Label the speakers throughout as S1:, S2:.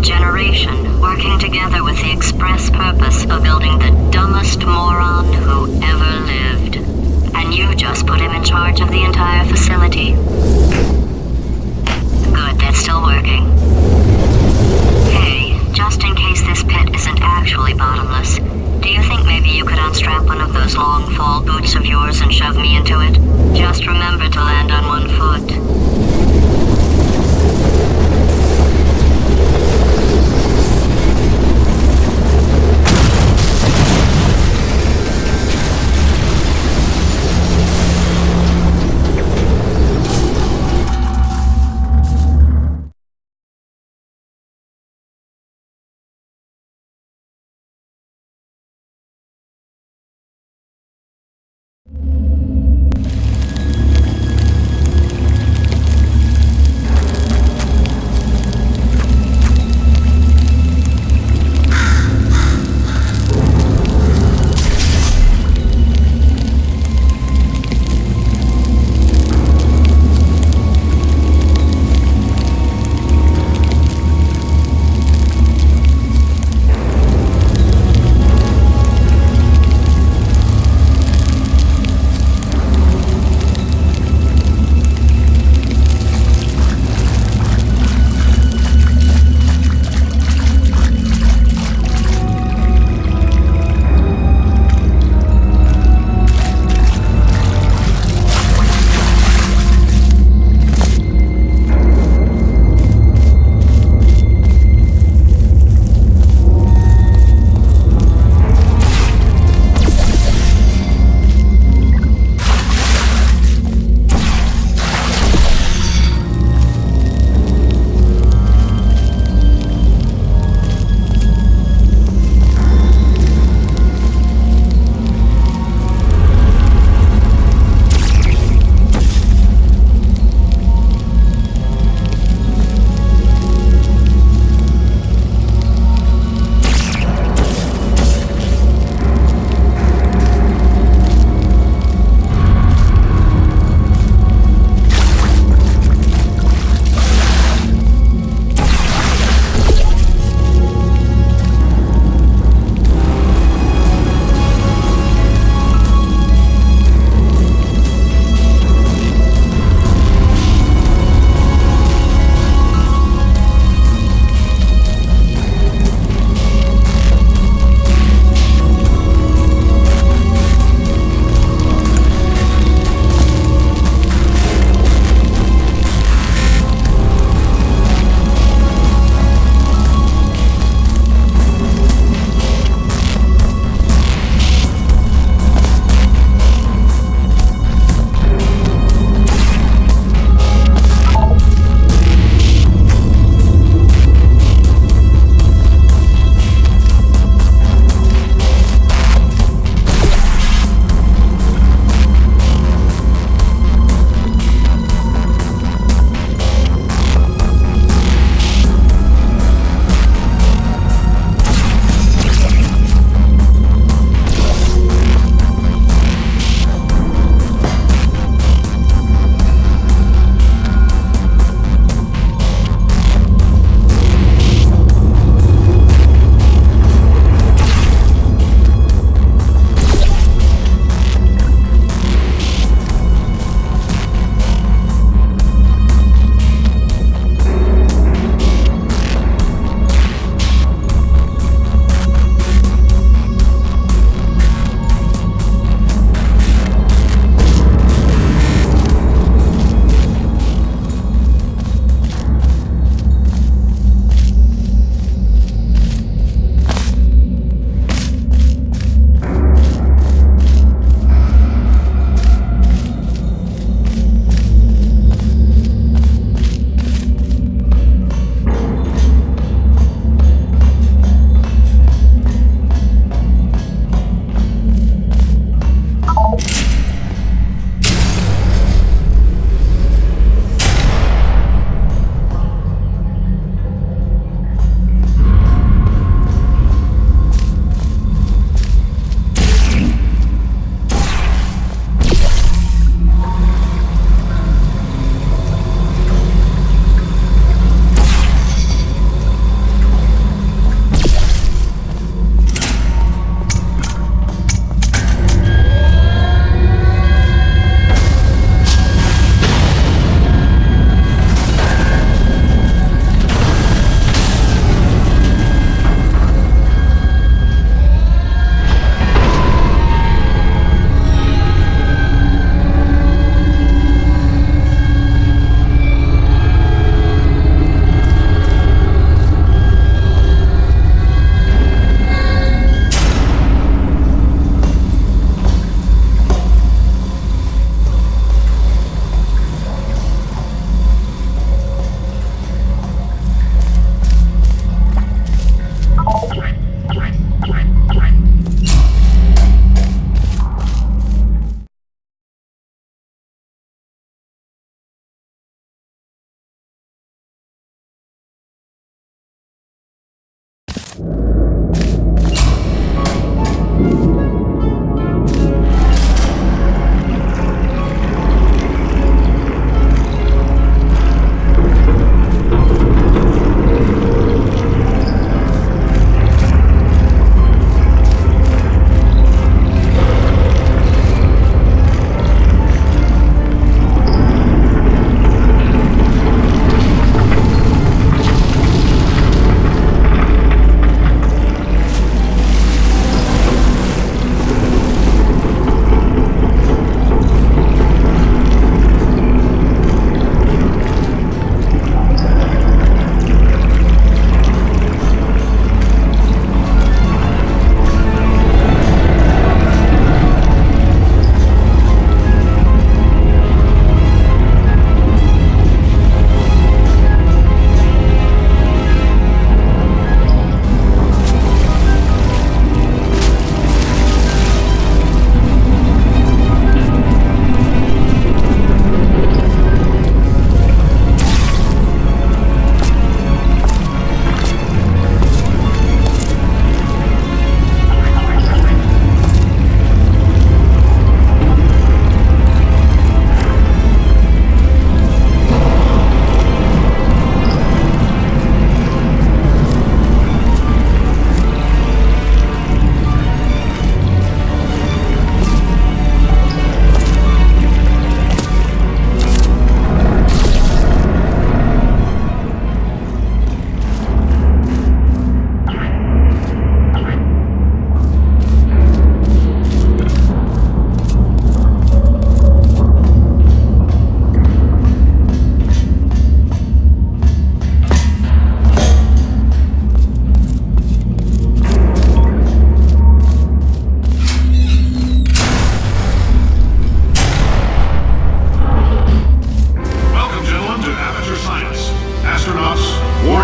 S1: generation working together with the express purpose of building the dumbest moron who ever lived. And you just put him in charge of the entire facility. Good, that's still working. Hey, just in case this pit isn't actually bottomless, do you think maybe you could unstrap one of those long fall boots of yours and shove me into it? Just remember to land on one foot.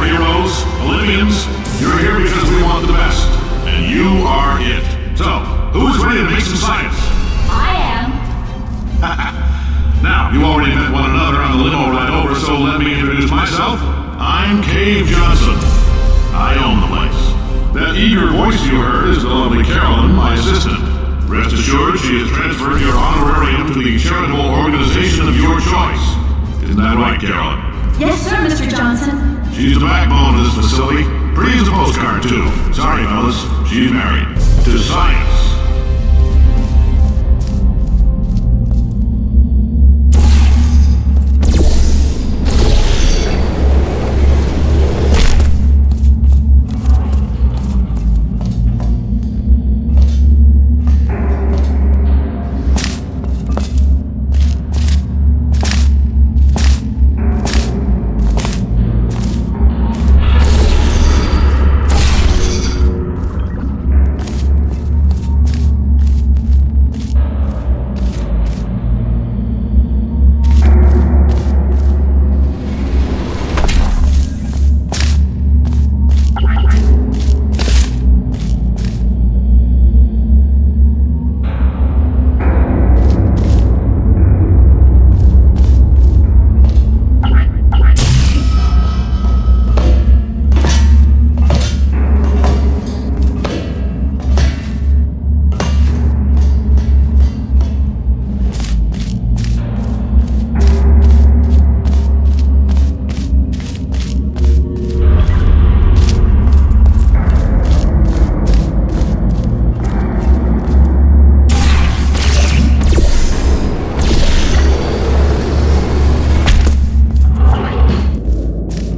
S2: superheroes, Olympians, you're here because we want the best. And you are it. So, who is ready to make some science?
S3: I am.
S2: Now, you already met one another on the limo ride over, so let me introduce myself. I'm Cave Johnson. I own the place. That eager voice you heard is the lovely Carolyn, my assistant. Rest assured, she has transferred your honorarium to the charitable organization of your choice. Isn't that right, Carolyn?
S3: Yes, sir, Mr. Johnson.
S2: She's the backbone of this facility. Pretty as a postcard, too. Sorry, fellas. She's married. To science.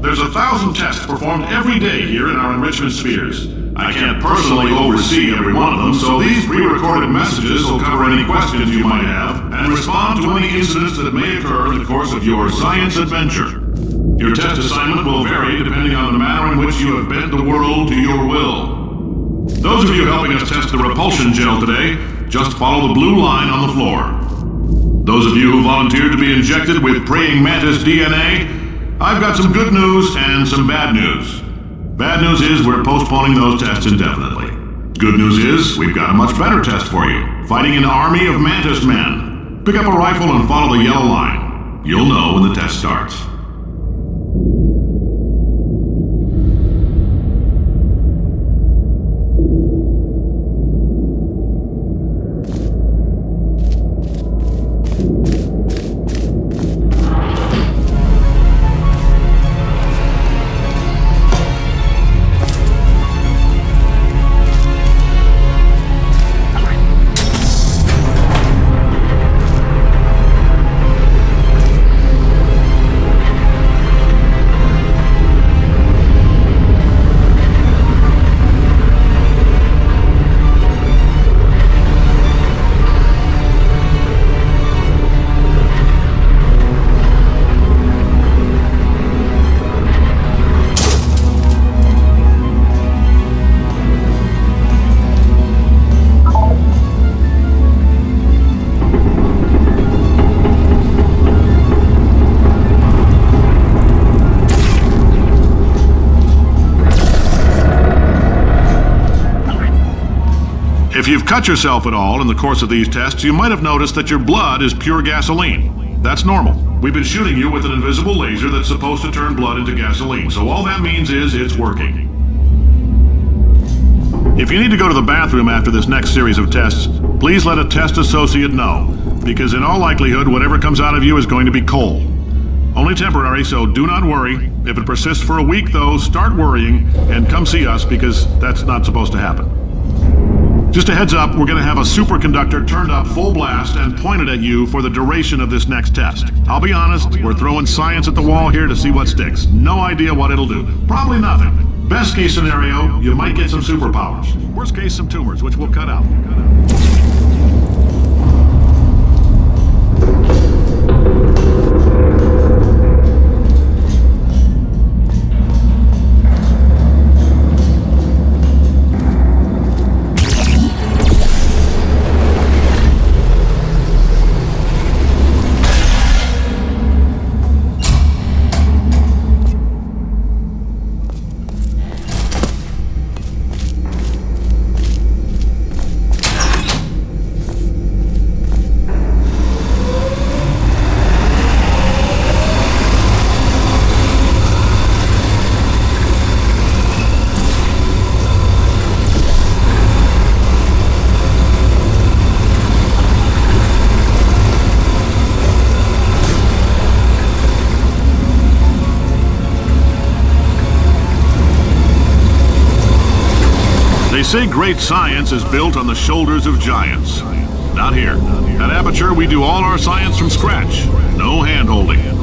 S2: There's 1,000 tests performed every day here in our enrichment spheres. I can't personally oversee every one of them, so these pre-recorded messages will cover any questions you might have and respond to any incidents that may occur in the course of your science adventure. Your test assignment will vary depending on the manner in which you have bent the world to your will. Those of you helping us test the repulsion gel today, just follow the blue line on the floor. Those of you who volunteered to be injected with praying mantis DNA, I've got some good news and some bad news. Bad news is we're postponing those tests indefinitely. Good news is we've got a much better test for you. Fighting an army of mantis men. Pick up a rifle and follow the yellow line. You'll know when the test starts. If you've cut yourself at all in the course of these tests, you might have noticed that your blood is pure gasoline. That's normal. We've been shooting you with an invisible laser that's supposed to turn blood into gasoline, so all that means is it's working. If you need to go to the bathroom after this next series of tests, please let a test associate know, because in all likelihood, whatever comes out of you is going to be coal. Only temporary, so do not worry. If it persists for a week, though, start worrying and come see us, because that's not supposed to happen. Just a heads up, we're going to have a superconductor turned up full blast and pointed at you for the duration of this next test. I'll be honest, we're throwing science at the wall here to see what sticks. No idea what it'll do. Probably nothing. Best case scenario, you might get some superpowers. Worst case, some tumors, which we'll cut out. They say great science is built on the shoulders of giants. Not here. At Aperture, we do all our science from scratch. No hand-holding.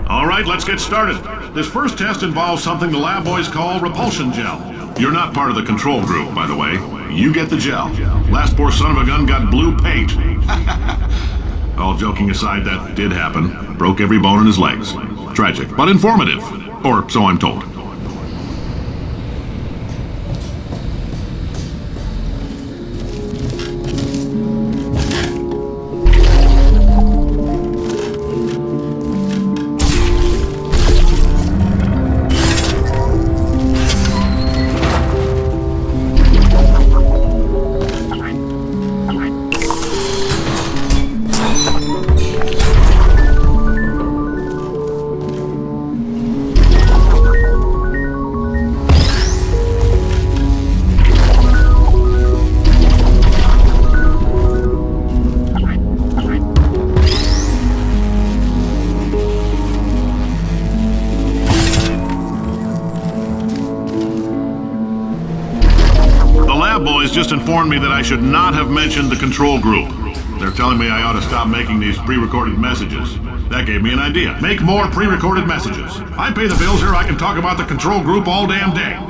S2: Alright, let's get started. This first test involves something the lab boys call repulsion gel. You're not part of the control group, by the way. You get the gel. Last poor son of a gun got blue paint. All joking aside, that did happen. Broke every bone in his legs. Tragic, but informative. Or so I'm told. Boys just informed me that I should not have mentioned the control group. They're telling me I ought to stop making these pre-recorded messages. That gave me an idea. Make more pre-recorded messages. I pay the bills here, I can talk about the control group all damn day.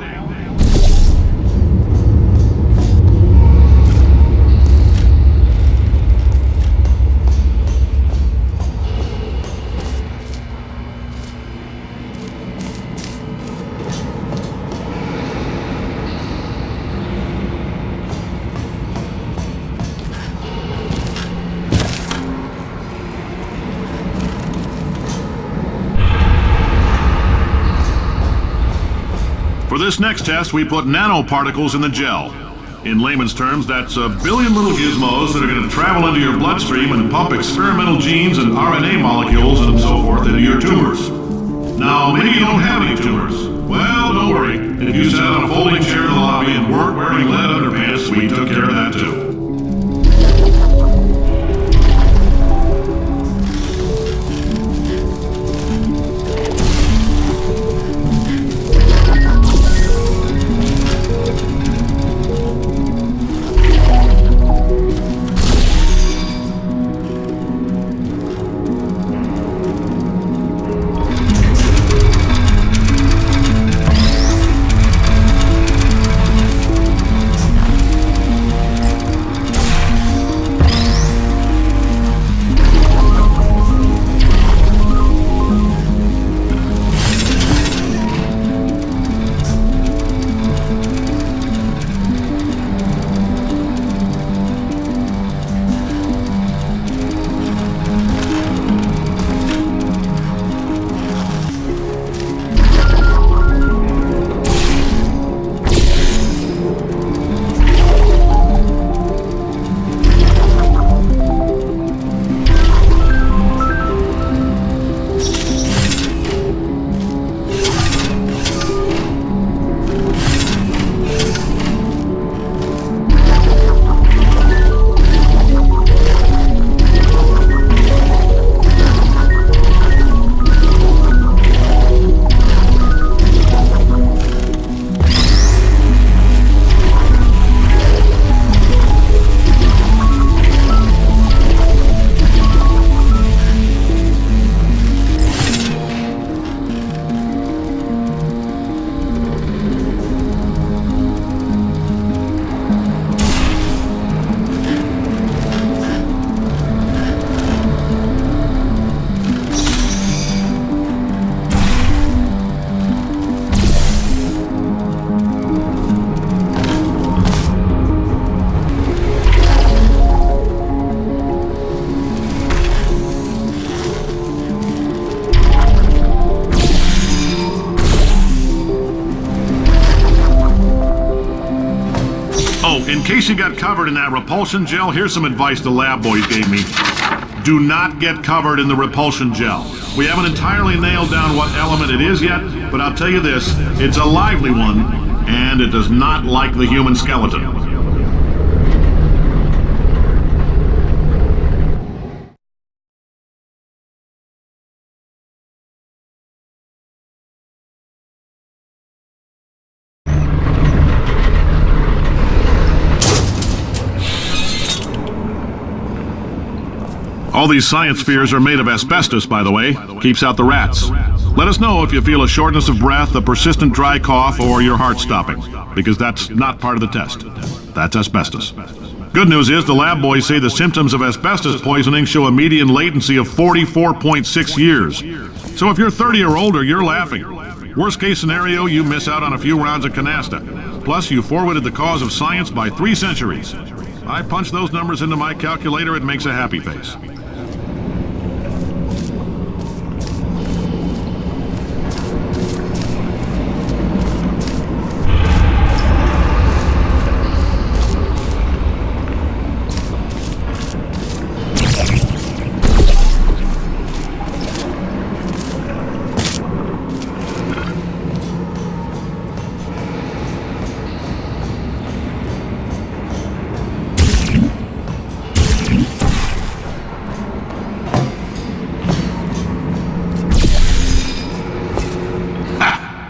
S2: For this next test, we put nanoparticles in the gel. In layman's terms, that's a billion little gizmos that are going to travel into your bloodstream and pump experimental genes and RNA molecules and so forth into your tumors. Now, maybe you don't have any tumors. Well, don't worry. If you sat on a folding chair in the lobby and weren't wearing lead underpants, we took care of that too. Oh, in case you got covered in that repulsion gel, here's some advice the lab boys gave me. Do not get covered in the repulsion gel. We haven't entirely nailed down what element it is yet, but I'll tell you this, it's a lively one, and it does not like the human skeleton. All these science spheres are made of asbestos, by the way. Keeps out the rats. Let us know if you feel a shortness of breath, a persistent dry cough, or your heart stopping, because that's not part of the test. That's asbestos. Good news is the lab boys say the symptoms of asbestos poisoning show a median latency of 44.6 years. So if you're 30 or older, you're laughing. Worst case scenario, you miss out on a few rounds of canasta. Plus, you forwarded the cause of science by 3 centuries. I punch those numbers into my calculator, it makes a happy face.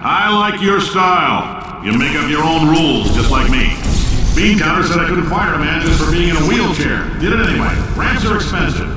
S2: I like your style. You make up your own rules, just like me. Bean Counter said I couldn't fire a man just for being in a wheelchair. Did it anyway. Ramps are expensive.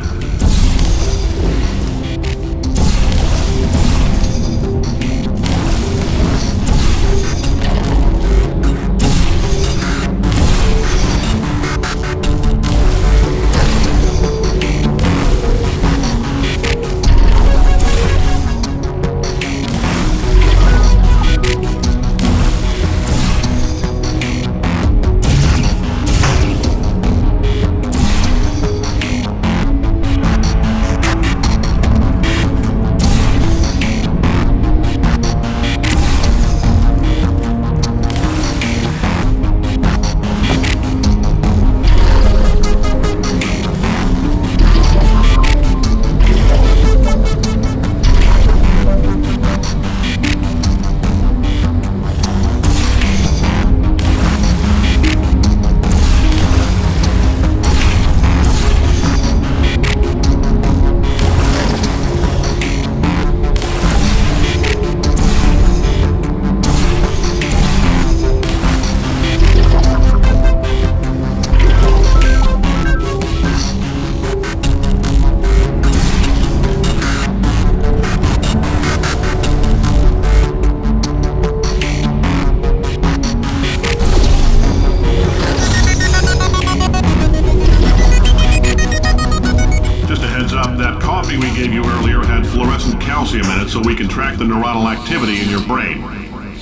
S2: We gave you earlier had fluorescent calcium in it so we can track the neuronal activity in your brain.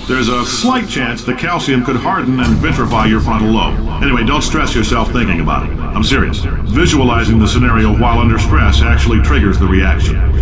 S2: There's a slight chance the calcium could harden and vitrify your frontal lobe. Anyway, don't stress yourself thinking about it. I'm serious. Visualizing the scenario while under stress actually triggers the reaction.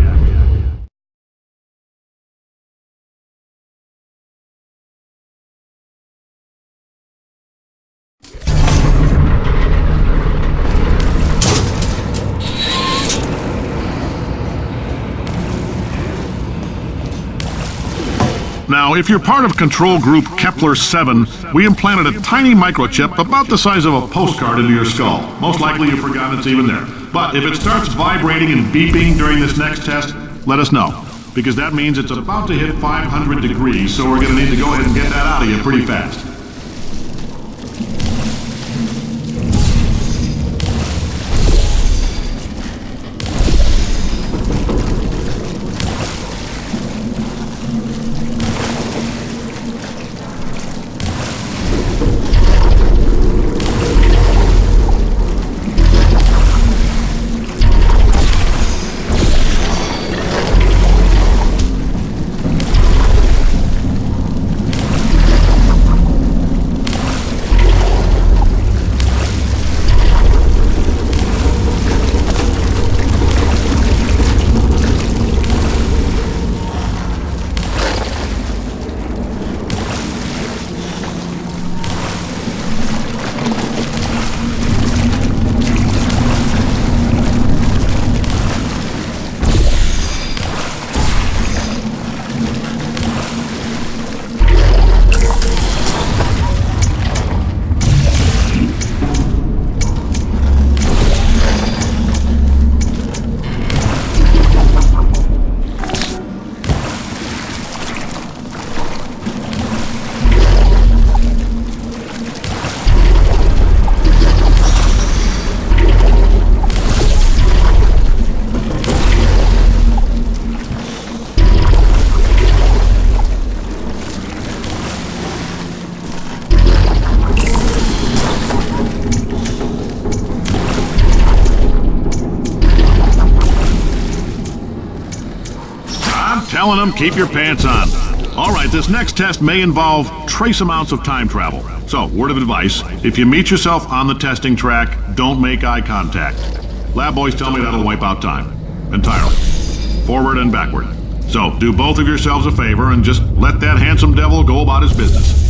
S2: Now, if you're part of control group Kepler-7, we implanted a tiny microchip about the size of a postcard into your skull. Most likely you've forgotten it's even there. But if it starts vibrating and beeping during this next test, let us know. Because that means it's about to hit 500 degrees, so we're going to need to go ahead and get that out of you pretty fast. telling them, keep your pants on. All right, this next test may involve trace amounts of time travel. So, word of advice, if you meet yourself on the testing track, don't make eye contact. Lab boys tell me that'll wipe out time. Entirely. Forward and backward. So, do both of yourselves a favor and just let that handsome devil go about his business.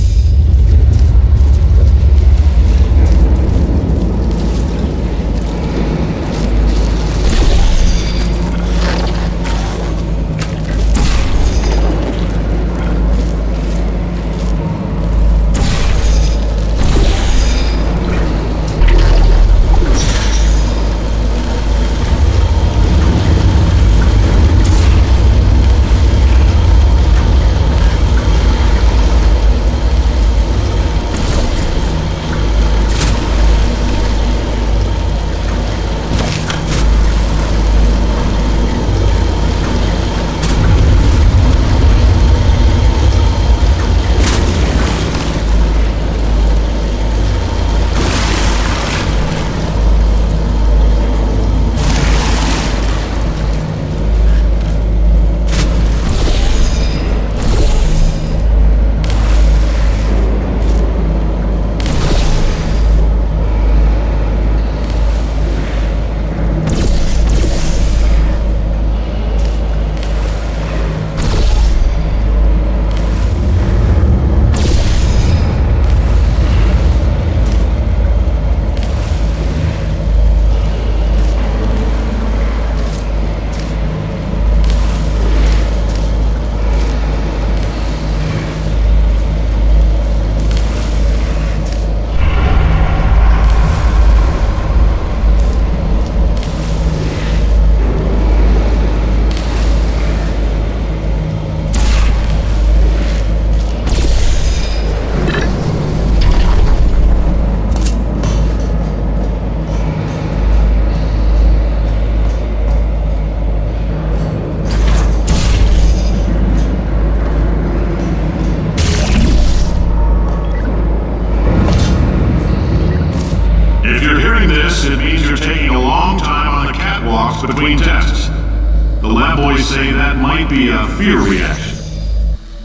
S2: It means you're taking a long time on the catwalks between tests. The lab boys say that might be a fear reaction.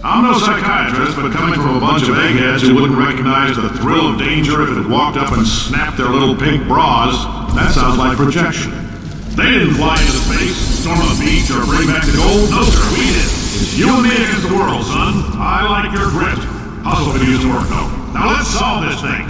S2: I'm no psychiatrist, but coming from a bunch of eggheads who wouldn't recognize the thrill of danger if it walked up and snapped their little pink bras, that sounds like projection. They didn't fly into space, storm a beach, or bring back the gold. No, sir, we did. It's you and me against the world, son. I like your grit. Hustle could use some work, though. Now let's solve this thing.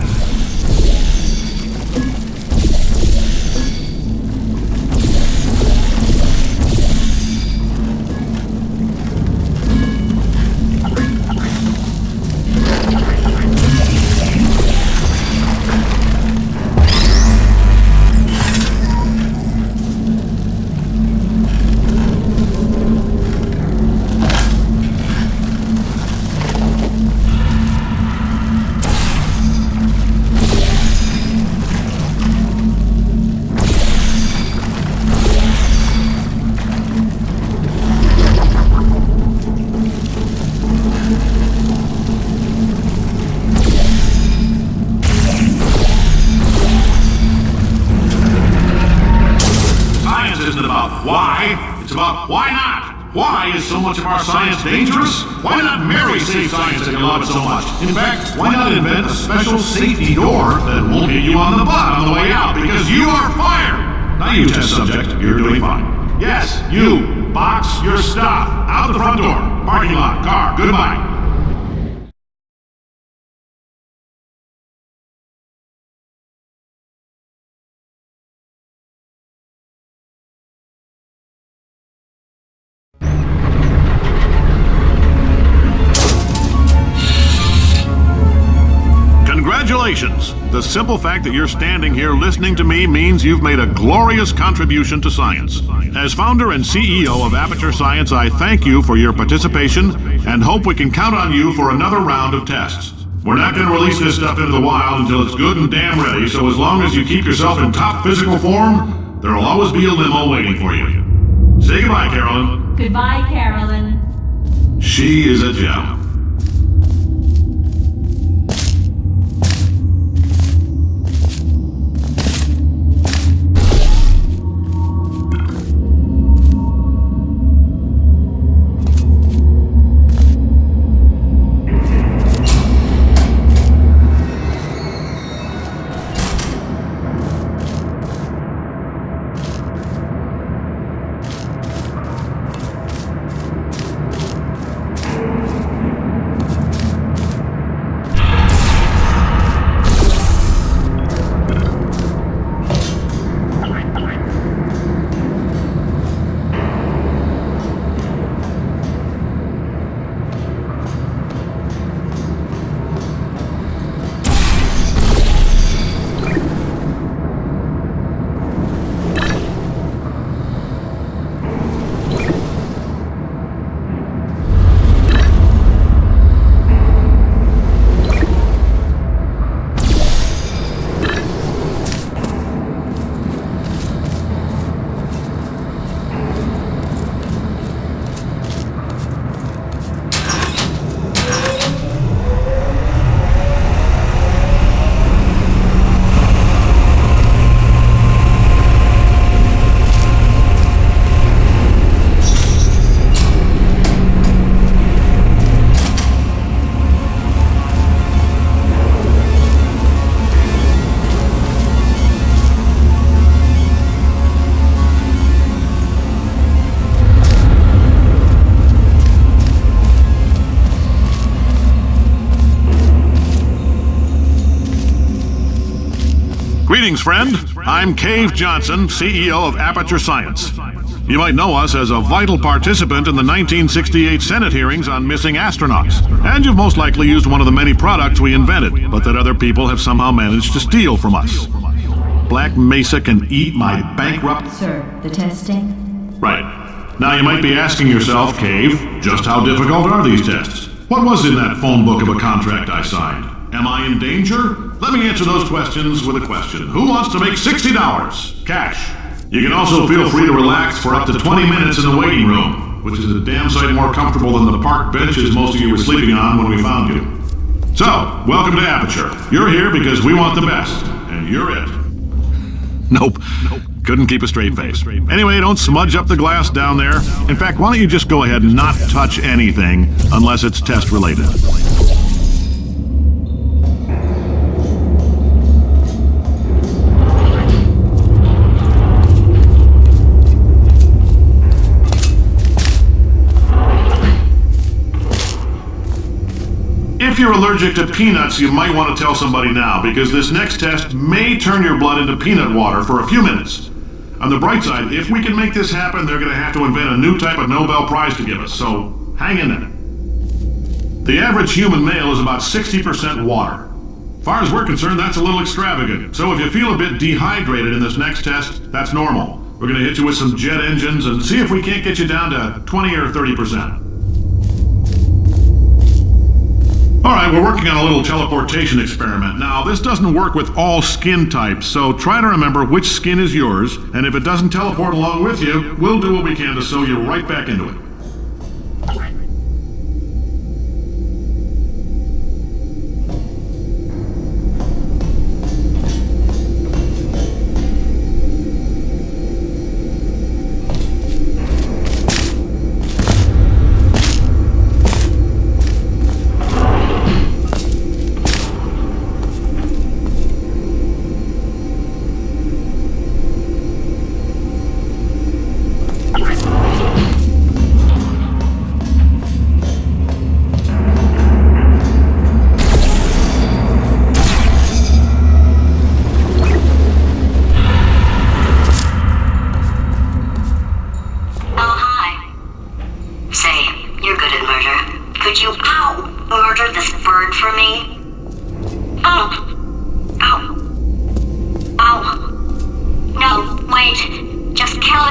S2: Why? It's about why not? Why is so much of our science dangerous? Why not marry safe science if you love it so much? In fact, why not invent a special safety door that won't hit you on the butt on the way out because you are fired? Now you test subject, you're doing fine. Yes, you, box your stuff. Out the front door. Parking lot, car, goodbye. Congratulations! The simple fact that you're standing here listening to me means you've made a glorious contribution to science. As founder and CEO of Aperture Science, I thank you for your participation and hope we can count on you for another round of tests. We're not going to release this stuff into the wild until it's good and damn ready, so as long as you keep yourself in top physical form, there'll always be a limo waiting for you. Say goodbye, Carolyn.
S3: Goodbye, Carolyn.
S2: She is a gem. Greetings, friend. I'm Cave Johnson, CEO of Aperture Science. You might know us as a vital participant in the 1968 Senate hearings on missing astronauts. And you've most likely used one of the many products we invented, but that other people have somehow managed to steal from us. Black Mesa can eat my bankrupt...
S3: Sir, the testing?
S2: Right. Now you might be asking yourself, Cave, just how difficult are these tests? What was in that phone book of a contract I signed? Am I in danger? Let me answer those questions with a question. Who wants to make $60? Cash. You can also feel free to relax for up to 20 minutes in the waiting room, which is a damn sight more comfortable than the park benches most of you were sleeping on when we found you. So, welcome to Aperture. You're here because we want the best, and you're it. Nope. Couldn't keep a straight face. Anyway, don't smudge up the glass down there. In fact, why don't you just go ahead and not touch anything unless it's test related. If you're allergic to peanuts, you might want to tell somebody now, because this next test may turn your blood into peanut water for a few minutes. On the bright side, if we can make this happen, they're going to have to invent a new type of Nobel Prize to give us, so hang in there. The average human male is about 60% water. As far as we're concerned, that's a little extravagant, so if you feel a bit dehydrated in this next test, that's normal. We're going to hit you with some jet engines and see if we can't get you down to 20 or 30%. Alright, we're working on a little teleportation experiment. Now, this doesn't work with all skin types, so try to remember which skin is yours, and if it doesn't teleport along with you, we'll do what we can to sew you right back into it.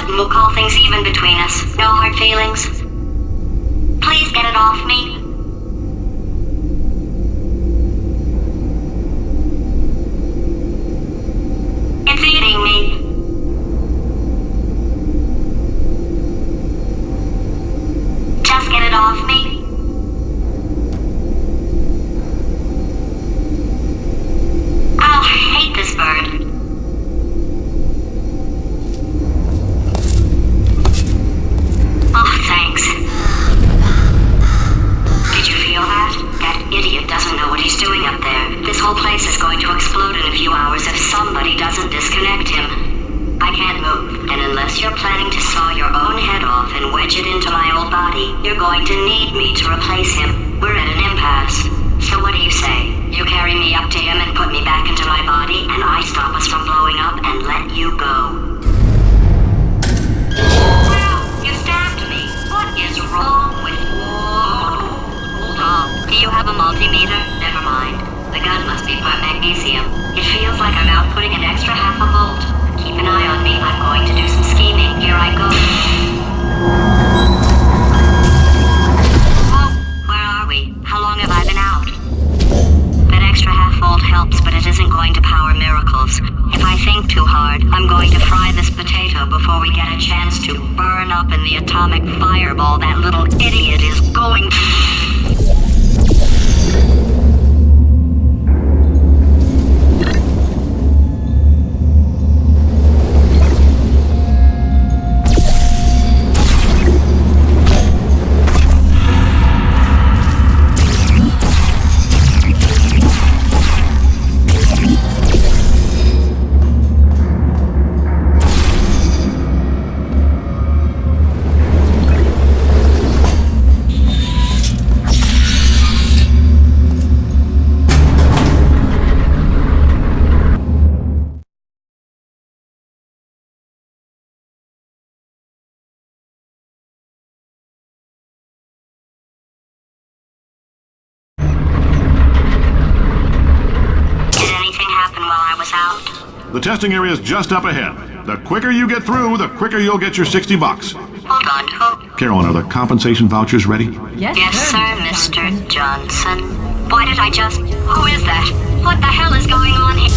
S1: We'll call things even between us. No hard feelings. Please get it off me. It's eating me. Just get it off me. I'll hate this bird. This whole place is going to explode in a few hours if somebody doesn't disconnect him. I can't move, and unless you're planning to saw your own head off and wedge it into my old body, you're going to need me to replace him. We're at an impasse. So what do you say? You carry me up to him and put me back into my body, and I stop us from blowing up and let you go. Well, you stabbed me. What is wrong with... Whoa. Hold on. Do you have a multimeter? Never mind. The gun must be part magnesium. It feels like I'm outputting an extra half a volt. Keep an eye on me. I'm going to do some scheming. Here I go. Oh, where are we? How long have I been out? That extra half volt helps, but it isn't going to power miracles. If I think too hard, I'm going to fry this potato before we get a chance to burn up in the atomic fireball that little idiot is going to...
S2: The testing area is just up ahead. The quicker you get through, the quicker you'll get your $60.
S1: Hold on, who?
S2: Carolyn, are the compensation vouchers ready?
S3: Yes,
S1: Yes, sir, Mr. Johnson. Why did I just... Who is that? What the hell is going on here?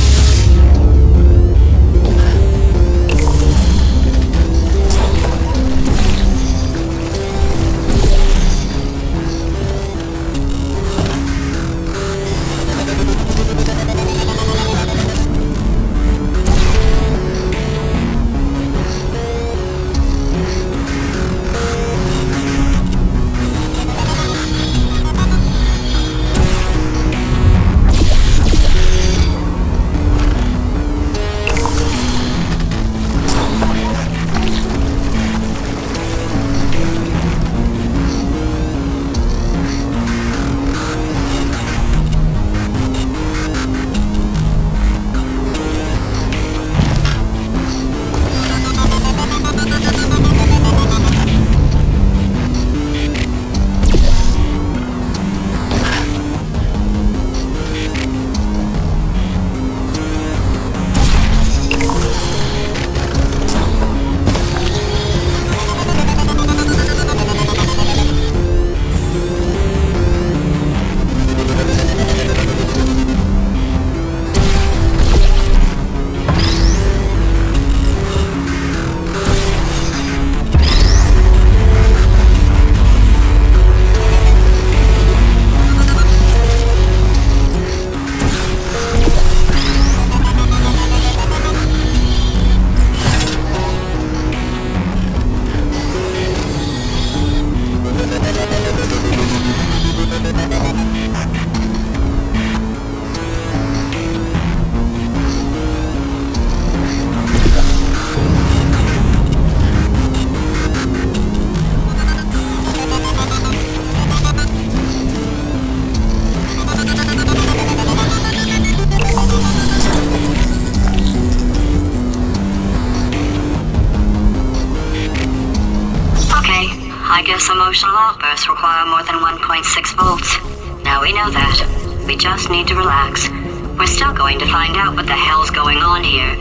S1: I guess emotional outbursts require more than 1.6 volts. Now we know that. We just need to relax. We're still going to find out what the hell's going on here,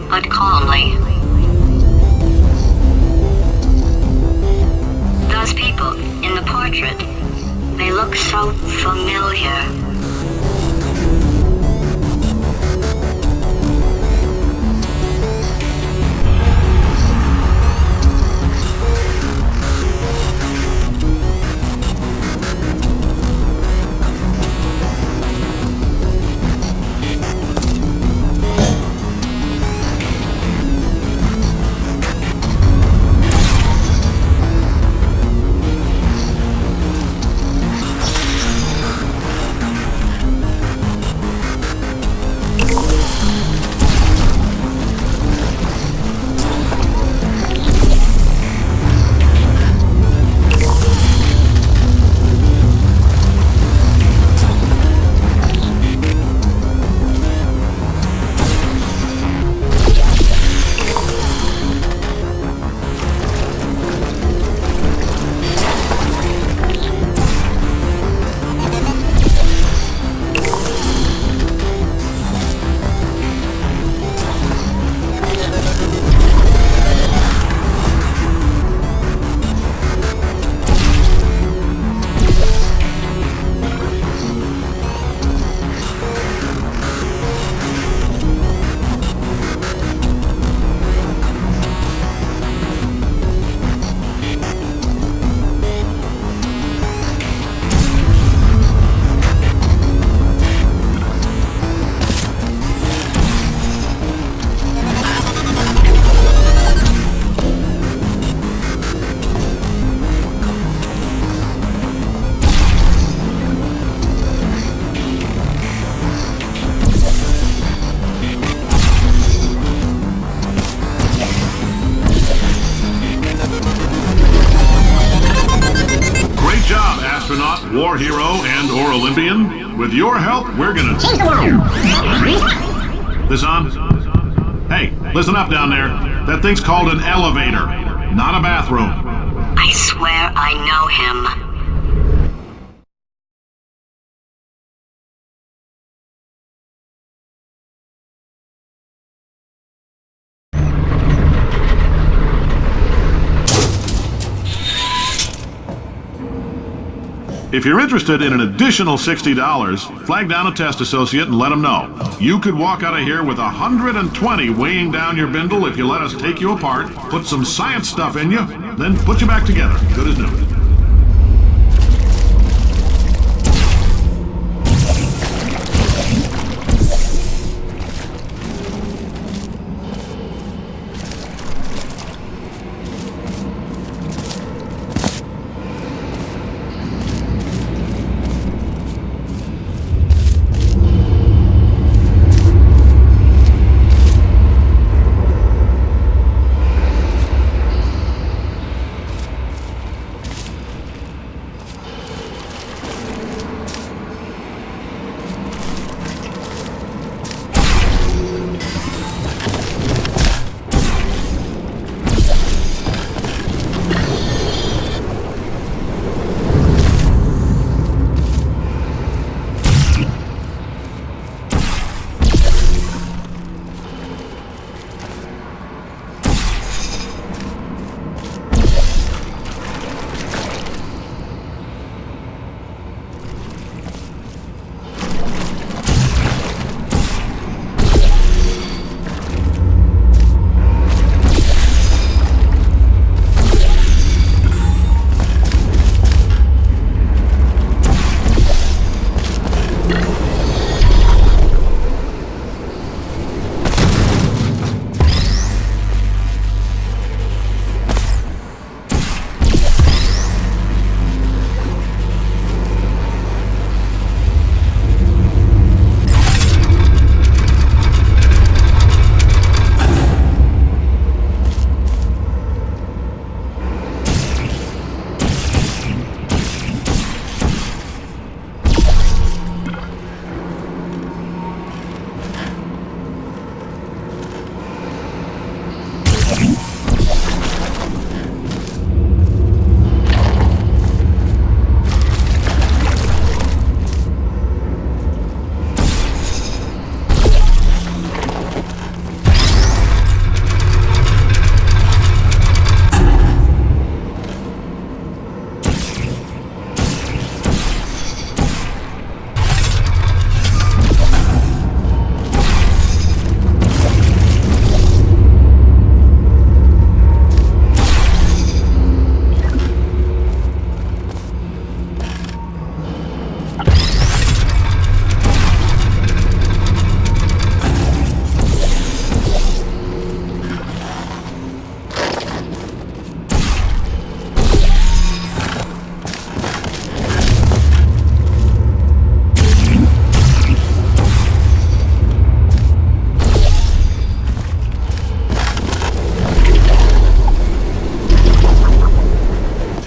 S1: but calmly. Those people in the portrait, they look so familiar.
S2: Astronaut, war hero, and/or Olympian. With your help, we're gonna change the world. This on? Hey, listen up down there. That thing's called an elevator, not a bathroom.
S1: I swear I know him.
S2: If you're interested in an additional $60, flag down a test associate and let them know. You could walk out of here with 120 weighing down your bindle if you let us take you apart, put some science stuff in you, then put you back together. Good as new.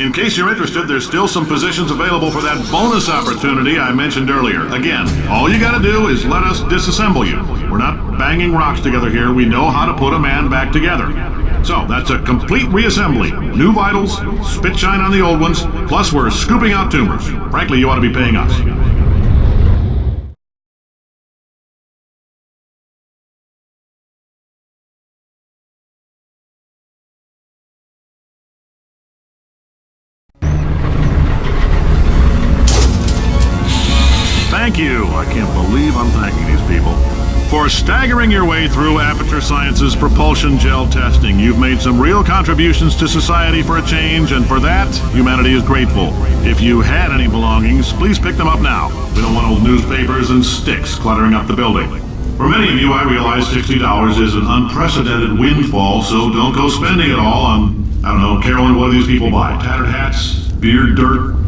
S2: In case you're interested, there's still some positions available for that bonus opportunity I mentioned earlier. Again, all you gotta do is let us disassemble you. We're not banging rocks together here. We know how to put a man back together. So, that's a complete reassembly. New vitals, spit shine on the old ones, plus we're scooping out tumors. Frankly, you ought to be paying us. Thank you. I can't believe I'm thanking these people. For staggering your way through Aperture Science's propulsion gel testing, you've made some real contributions to society for a change, and for that, humanity is grateful. If you had any belongings, please pick them up now. We don't want old newspapers and sticks cluttering up the building. For many of you, I realize $60 is an unprecedented windfall, so don't go spending it all on, I don't know, Carolyn, what do these people buy? Tattered hats? Beer dirt?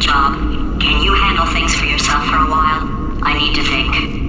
S1: job. Can you handle things for yourself for a while? I need to think.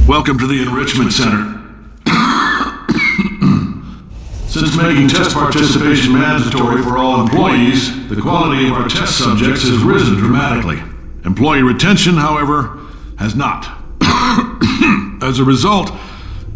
S2: Welcome to the Enrichment Center. Since making test participation mandatory for all employees, the quality of our test subjects has risen dramatically. Employee retention, however, has not. As a result,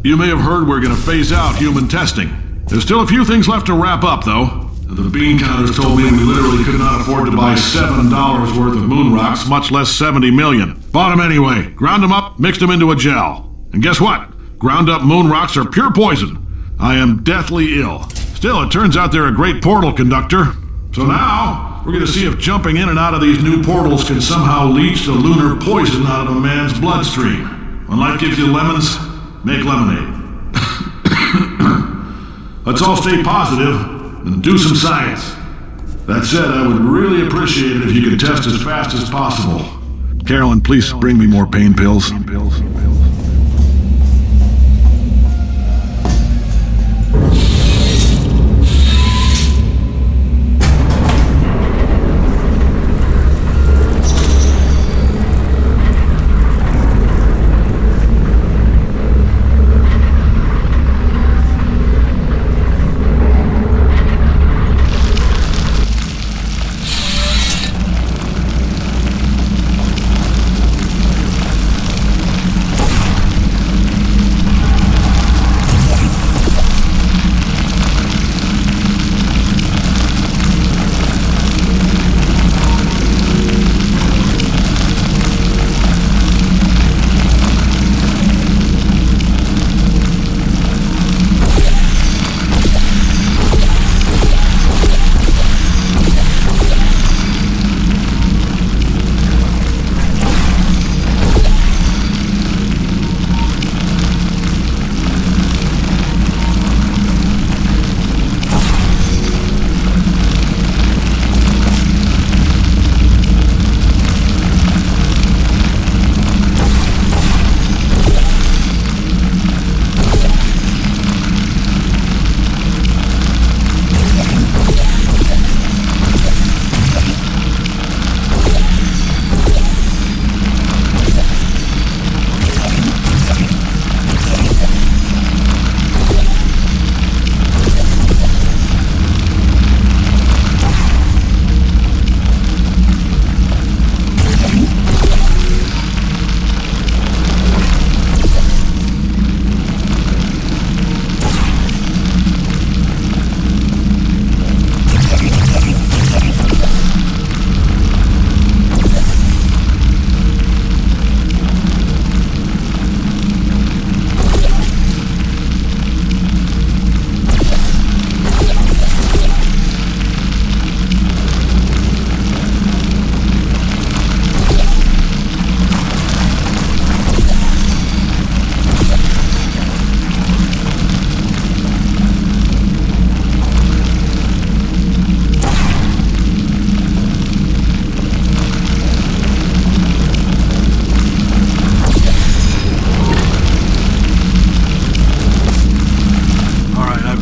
S2: you may have heard we're going to phase out human testing. There's still a few things left to wrap up, though. The bean counters told me we literally could not afford to buy $7 worth of moon rocks, much less 70 million. Bought them anyway, ground them up, mixed them into a gel. And guess what? Ground up moon rocks are pure poison. I am deathly ill. Still, it turns out they're a great portal conductor. So now, we're going to see if jumping in and out of these new portals can somehow leach the lunar poison out of a man's bloodstream. When life gives you lemons, make lemonade. Let's all stay positive and do some science. That said, I would really appreciate it if you could test as fast as possible. Carolyn, please bring me more pain pills.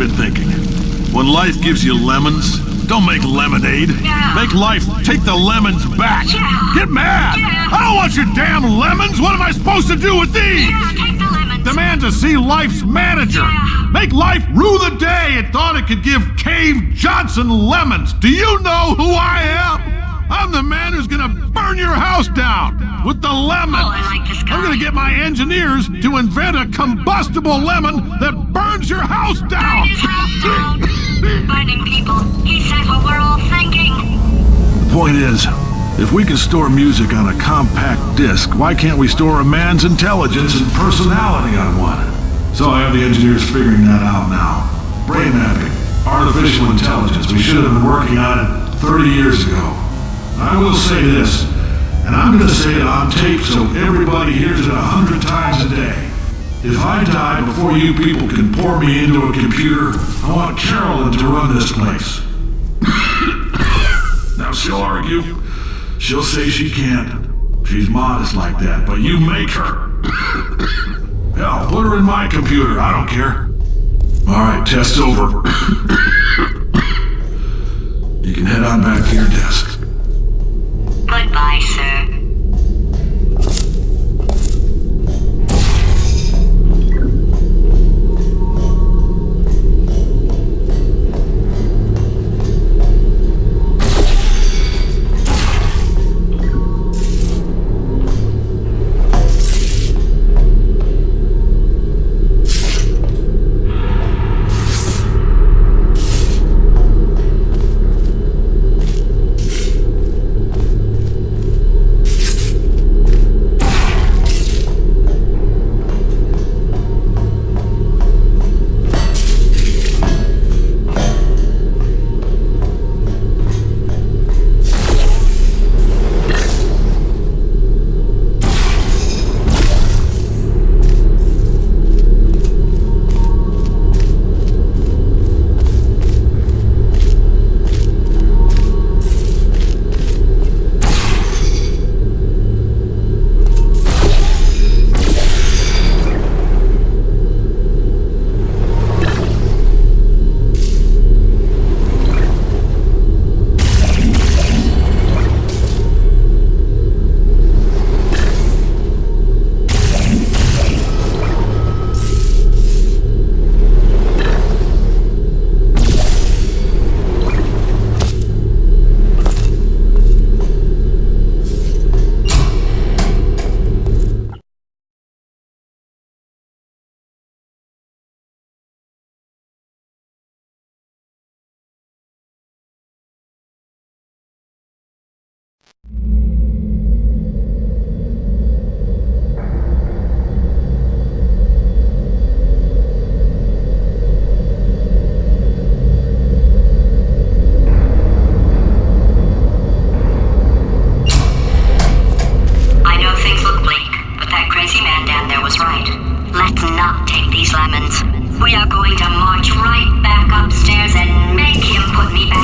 S2: been thinking. When life gives you lemons, don't make lemonade.
S1: Yeah.
S2: Make life take the lemons back.
S1: Yeah.
S2: Get mad!
S1: Yeah.
S2: I don't want your damn lemons! What am I supposed to do with these?
S1: Yeah, take the lemons.
S2: Demand to see life's manager.
S1: Yeah.
S2: Make life rue the day it thought it could give Cave Johnson lemons. Do you know who I am? I'm the man who's gonna burn your house down with the lemons.
S1: Oh, I like this guy.
S2: I'm gonna get my engineers to invent a combustible lemon that burns your house down.
S1: Burn his house down. Burning people. He said what we're all thinking.
S2: The point is, if we can store music on a compact disc, why can't we store a man's intelligence and personality on one? So I have the engineers figuring that out now. Brain mapping, artificial intelligence. We should have been working on it 30 years ago. I will say this, and I'm going to say it on tape so everybody hears it 100 times a day. If I die before you people can pour me into a computer, I want Carolyn to run this place. Now she'll argue. She'll say she can't. She's modest like that, but you make her. Hell, put her in my computer. I don't care. All right, test's over. You can head on back to your desk.
S1: Goodbye, sir. We are going to march right back upstairs and make him put me back